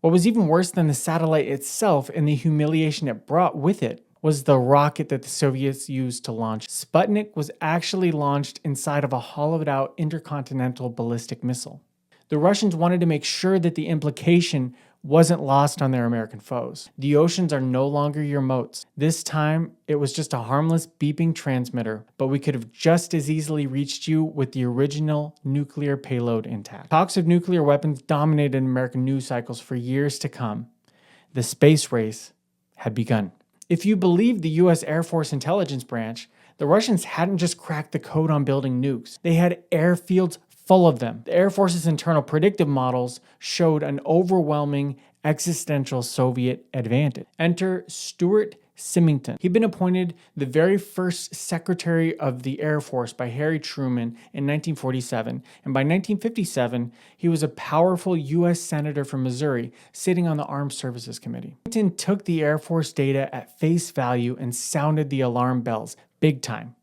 What was even worse than the satellite itself and the humiliation it brought with it was the rocket that the Soviets used to launch. Sputnik was actually launched inside of a hollowed-out intercontinental ballistic missile. The Russians wanted to make sure that the implication wasn't lost on their American foes. The oceans are no longer your moats. This time, it was just a harmless beeping transmitter, but we could have just as easily reached you with the original nuclear payload intact. Talks of nuclear weapons dominated American news cycles for years to come. The space race had begun. If you believe the US Air Force Intelligence Branch, the Russians hadn't just cracked the code on building nukes. They had airfields full of them. The Air Force's internal predictive models showed an overwhelming existential Soviet advantage. Enter Stuart Symington. He'd been appointed the very first Secretary of the Air Force by Harry Truman in 1947, and by 1957, he was a powerful U.S. Senator from Missouri sitting on the Armed Services Committee. Symington took the Air Force data at face value and sounded the alarm bells big time.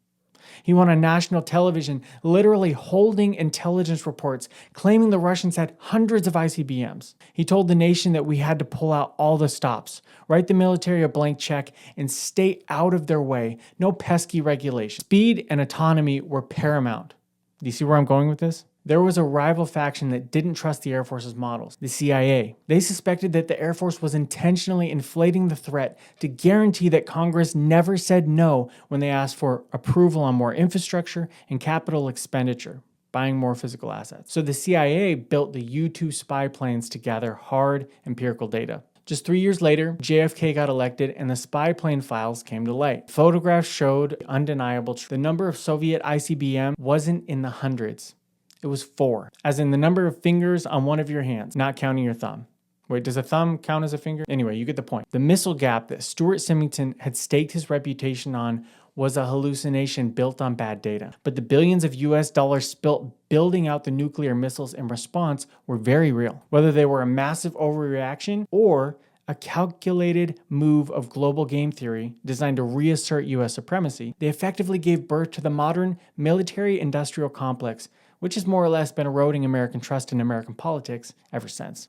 He went on national television, literally holding intelligence reports, claiming the Russians had hundreds of ICBMs. He told the nation that we had to pull out all the stops, write the military a blank check, and stay out of their way. No pesky regulation. Speed and autonomy were paramount. Do you see where I'm going with this? There was a rival faction that didn't trust the Air Force's models, the CIA. They suspected that the Air Force was intentionally inflating the threat to guarantee that Congress never said no when they asked for approval on more infrastructure and capital expenditure, buying more physical assets. So the CIA built the U-2 spy planes to gather hard empirical data. Just 3 years later, JFK got elected and the spy plane files came to light. Photographs showed undeniable truth. The number of Soviet ICBM wasn't in the hundreds. It was 4, as in the number of fingers on one of your hands, not counting your thumb. Wait, does a thumb count as a finger? Anyway, you get the point. The missile gap that Stuart Symington had staked his reputation on was a hallucination built on bad data. But the billions of US dollars spilt building out the nuclear missiles in response were very real. Whether they were a massive overreaction or a calculated move of global game theory designed to reassert US supremacy, they effectively gave birth to the modern military-industrial complex, which has more or less been eroding American trust in American politics ever since.